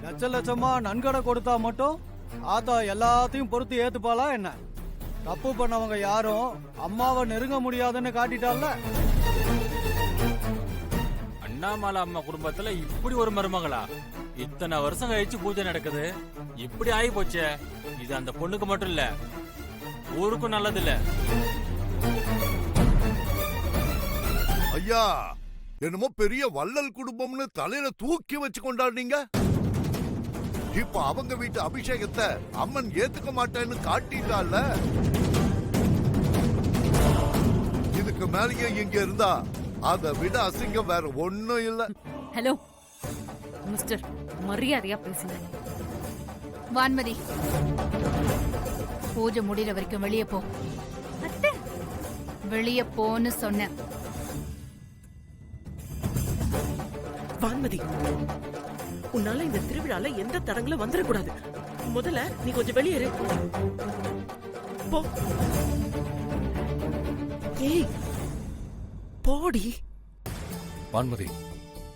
லட்ச லட்சமா நன்கொடை கொடுத்தா மட்டும் ஆத்தா எல்லாத்தையும் பொறுத்து ஏத்துப்பாளா என்ன? தப்பு பண்ணவங்க யாரும் அம்மாவை நெருங்க முடியாதுன்னு காட்டிட்டால. அண்ணாமலை அம்மா குடும்பத்துல இப்படி ஒரு மருமகளா? இத்தனை வருஷம் கழிச்சு பூஜை நடக்குது, இப்படி ஆகி போச்சே. இது அந்த பொண்ணுக்கு மட்டும் இல்ல, ஊருக்கும் நல்லது இல்ல. ஐயா, என்னமோ பெரிய வள்ளல் குடும்பம்னு தலையில தூக்கி வச்சு கொண்டாடுனீங்க. இப்ப அவங்க வீட்டு அபிஷேகத்தை அம்மன் ஏத்துக்க மாட்டேன்னு காட்டிட்டால. இதுக்கு மேலேயே இங்க இருந்தா அதை விட அசிங்கம் வேற ஒண்ணும் இல்ல. ஹலோ மிஸ்டர், மரியாதையா பேசுங்க. வான்மதி, பூஜை முடிகிற வரைக்கும் வெளியே போ. வெளியே போன்னு சொன்ன. வான்மதி, உன்னால இந்த திருவிழால எந்த தடங்களும் வந்துடக்கூடாது. முதல்ல நீ கொஞ்சம் வெளியேறு. போ. ஏய், போடி. வான்மதி,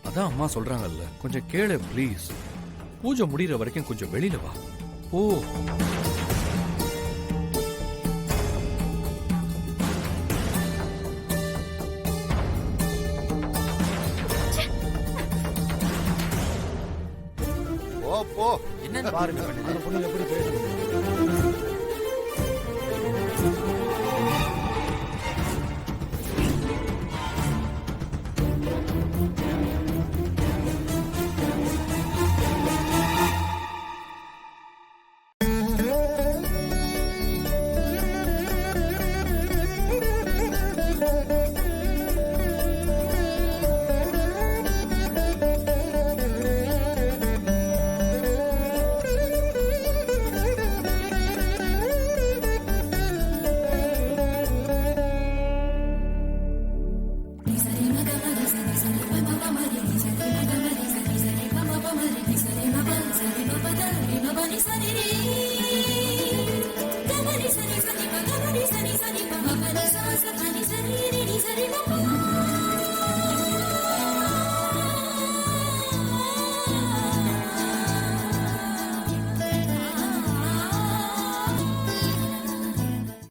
அதான் அம்மா சொல்றாங்கல்ல, கொஞ்சம் கேளு ப்ளீஸ். பூஜை முடிகிற வரைக்கும் கொஞ்சம் வெளியில வா. ஓ, போ. என்ன பாருங்க அந்த பொண்ணு எப்படி பேசுது.